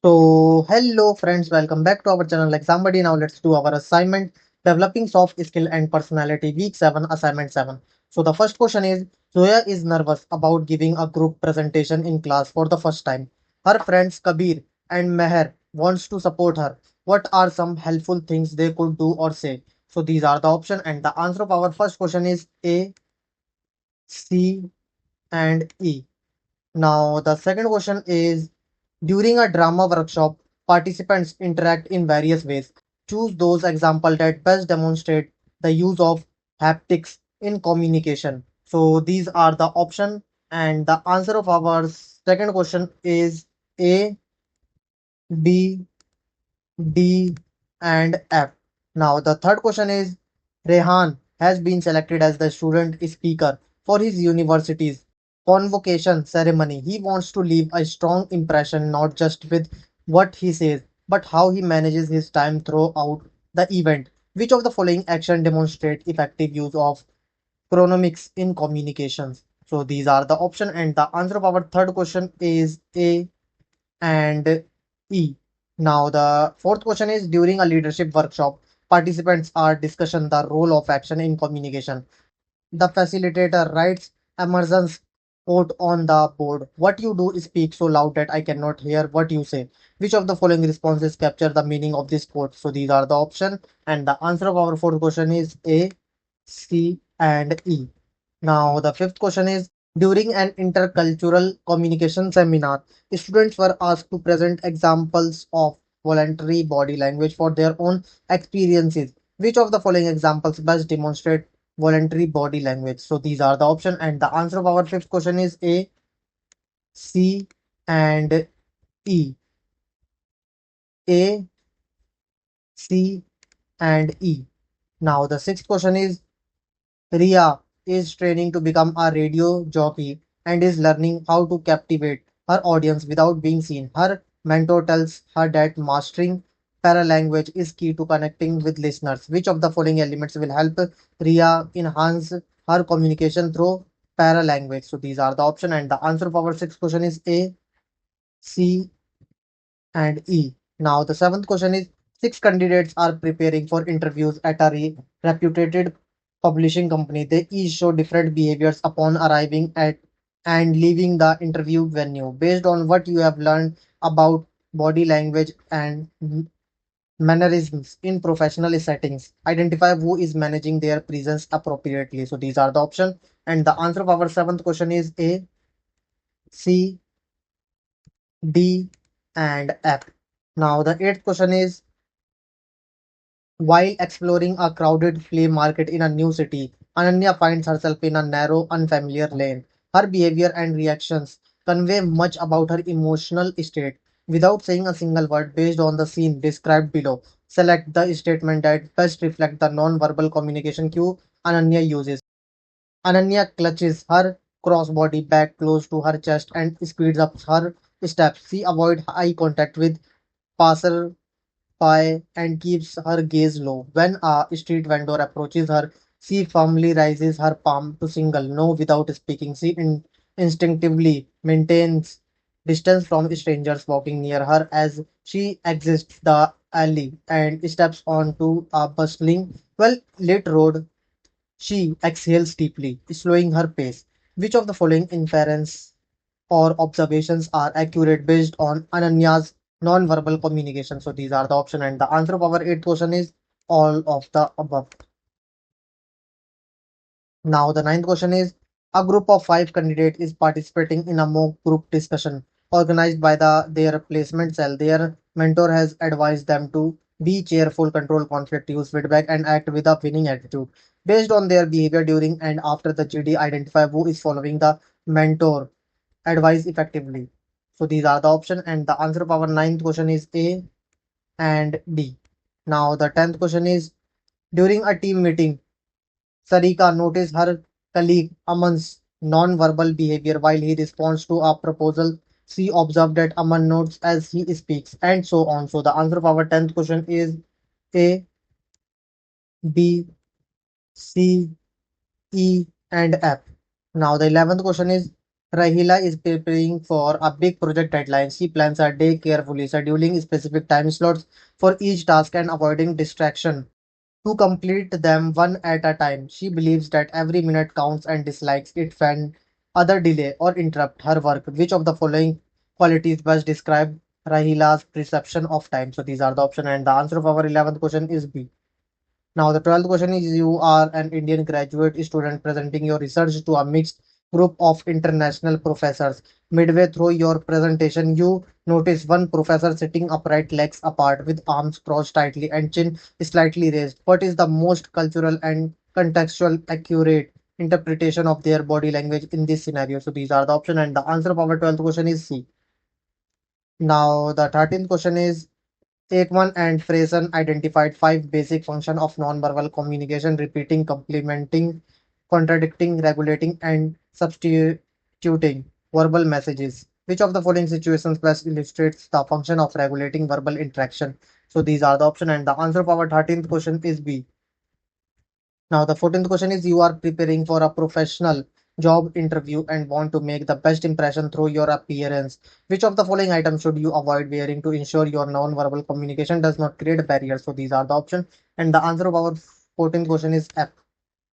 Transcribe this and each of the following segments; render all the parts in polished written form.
Hello friends, welcome back to our channel Exam Buddy. Now let's do our assignment, Developing Soft Skill and Personality, Week 7, Assignment 7. So the first question is, Zoya is nervous about giving a group presentation in class for the first time. Her friends Kabir and Meher wants to support her. What are some helpful things they could do or say? So these are the options, and the answer of our first question is A, C and E. Now, the second question is during a drama workshop, participants interact in various ways. Choose those examples that best demonstrate the use of haptics in communication. So, these are the options, and the answer of our second question is A, B, D, and F. Now, the third question is Rehan has been selected as the student speaker for his university's convocation ceremony. He wants to leave a strong impression not just with what he says, but how he manages his time throughout the event. Which of the following action demonstrate effective use of chronomics in communications? So these are the option, and the answer of our third question is A and E. Now, the fourth question is during a leadership workshop, participants are discussing the role of action in communication. The facilitator writes Emerson's quote on the board. What you do is speak so loud that I cannot hear what you say. Which of the following responses capture the meaning of this quote? So these are the options, and the answer of our fourth question is A, C, and E. Now, the fifth question is during an intercultural communication seminar, students were asked to present examples of voluntary body language for their own experiences. Which of the following examples best demonstrate voluntary body language? So, these are the options, and the answer of our fifth question is A, C, and E. A, C, and E. Now, the sixth question is Ria is training to become a radio jockey and is learning how to captivate her audience without being seen. Her mentor tells her that mastering paralanguage is key to connecting with listeners. Which of the following elements will help Ria enhance her communication through paralanguage? So these are the options, and the answer of our sixth question is A, C, and E. Now, the seventh question is six candidates are preparing for interviews at a reputed publishing company. They each show different behaviors upon arriving at and leaving the interview venue. Based on what you have learned about body language and mannerisms in professional settings, identify who is managing their presence appropriately. So, these are the options, and the answer of our seventh question is A, C, D, and F. Now, the eighth question is while exploring a crowded flea market in a new city, Ananya finds herself in a narrow, unfamiliar lane. Her behavior and reactions convey much about her emotional state. Without saying a single word based on the scene described below, select the statement that best reflect the non-verbal communication cue Ananya uses. Ananya clutches her crossbody bag close to her chest and speeds up her steps. She avoids eye contact with passer pie and keeps her gaze low. When a street vendor approaches her, she firmly raises her palm to signal no without speaking. She instinctively maintains distance from strangers walking near her as she exits the alley and steps onto a bustling, well lit road. She exhales deeply, slowing her pace. Which of the following inference or observations are accurate based on Ananya's non-verbal communication? So these are the option, and the answer of our eighth question is all of the above. Now the ninth question is a group of five candidates is participating in a mock group discussion organized by their placement cell. Their mentor has advised them to be cheerful, control conflict, use feedback, and act with a winning attitude. Based on their behavior during and after the GD, identify who is following the mentor advise effectively. So these are the option, and the answer of our ninth question is A and D. Now the tenth question is during a team meeting, Sarika noticed her colleague Aman's non-verbal behavior while he responds to a proposal. She observed that Aman notes as he speaks, and so on. So the answer of our tenth question is A, B, C, E, and F. Now the 11th question is Rahila is preparing for a big project deadline. She plans her day carefully, scheduling specific time slots for each task and avoiding distraction to complete them one at a time. She believes that every minute counts and dislikes it when other delay or interrupt her work. Which of the following qualities best describe Rahila's perception of time? So these are the option and the answer of our 11th question is B. Now, the 12th question is you are an Indian graduate student presenting your research to a mixed group of international professors. Midway through your presentation, you notice one professor sitting upright, legs apart, with arms crossed tightly and chin slightly raised. What is the most cultural and contextual accurate interpretation of their body language in this scenario? So, these are the options, and the answer of our 12th question is C. Now, the 13th question is Ekman and Fraser identified five basic functions of nonverbal communication: repeating, complementing, contradicting, regulating, and substituting verbal messages. Which of the following situations best illustrates the function of regulating verbal interaction? So these are the options, and the answer of our 13th question is B. Now, the 14th question is you are preparing for a professional job interview and want to make the best impression through your appearance. Which of the following items should you avoid wearing to ensure your non-verbal communication does not create barriers? So, these are the options. And the answer of our 14th question is F.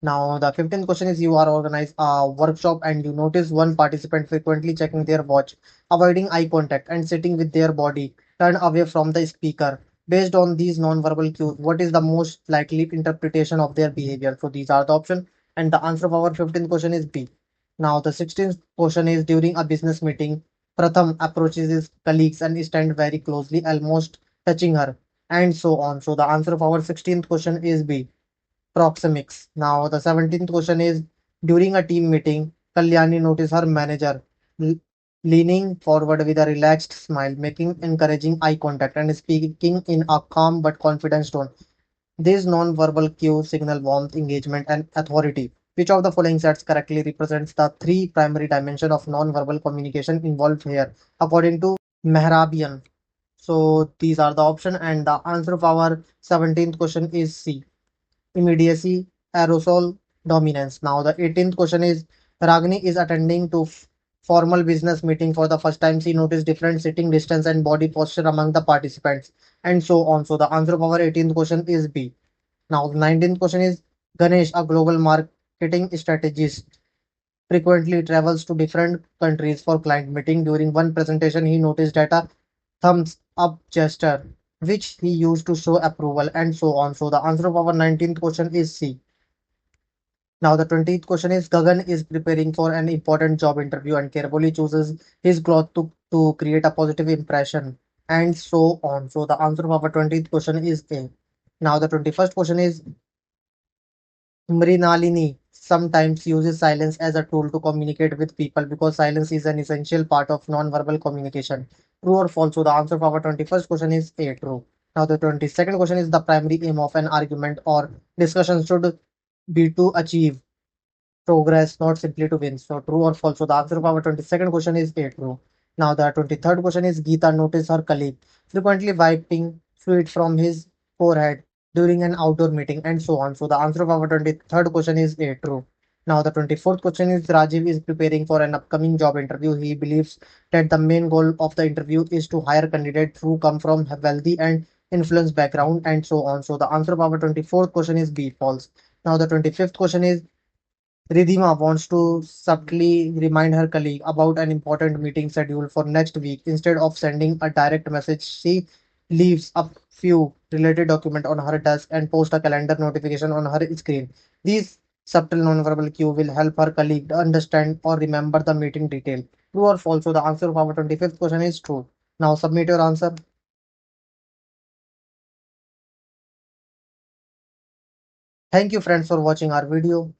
Now, the 15th question is you are organize a workshop and you notice one participant frequently checking their watch, avoiding eye contact, and sitting with their body turned away from the speaker. Based on these non-verbal cues, what is the most likely interpretation of their behavior? So, these are the options, and the answer of our 15th question is B. Now, the 16th question is during a business meeting, Pratham approaches his colleagues and stand very closely, almost touching her, and so on. So, the answer of our 16th question is B. Proxemics. Now, the 17th question is during a team meeting, Kalyani noticed her manager l- leaning forward with a relaxed smile, making encouraging eye contact and speaking in a calm but confident tone. These non-verbal cues signal warmth, engagement, and authority. Which of the following sets correctly represents the three primary dimensions of non-verbal communication involved here, according to Mehrabian? So these are the option, and the answer of our 17th question is C. Immediacy, aerosol, dominance. Now, the 18th question is Ragini is attending to formal business meeting for the first time. She noticed different sitting distance and body posture among the participants, and so on. So, the answer of our 18th question is B. Now, the 19th question is Ganesh, a global marketing strategist, frequently travels to different countries for client meeting. During one presentation, he noticed that a thumbs up gesture, which he used to show approval, and so on. So the answer of our 19th question is C. Now the 20th question is Gagan is preparing for an important job interview and carefully chooses his cloth to create a positive impression, and so on. So the answer of our 20th question is A. Now the 21st question is Mrinalini sometimes uses silence as a tool to communicate with people because silence is an essential part of non-verbal communication. True or false? So the answer for our 21st question is A, true. Now the 22nd question is the primary aim of an argument or discussion should be to achieve progress, not simply to win. So true or false? So the answer of our 22nd question is A, true. Now the 23rd question is Geeta noticed her colleague frequently wiping fluid from his forehead during an outdoor meeting, and so on. So the answer of our 23rd question is A, true. Now the 24th question is Rajiv is preparing for an upcoming job interview. He believes that the main goal of the interview is to hire candidates who come from a wealthy and influence background, and so on. So the answer of our 24th question is B, false. Now the 25th question is Ridhima wants to subtly remind her colleague about an important meeting scheduled for next week. Instead of sending a direct message, she leaves a few related documents on her desk and posts a calendar notification on her screen. These subtle nonverbal cue will help her colleague to understand or remember the meeting detail. True or false? So the answer of our 25th question is true. Now submit your answer. Thank you friends for watching our video.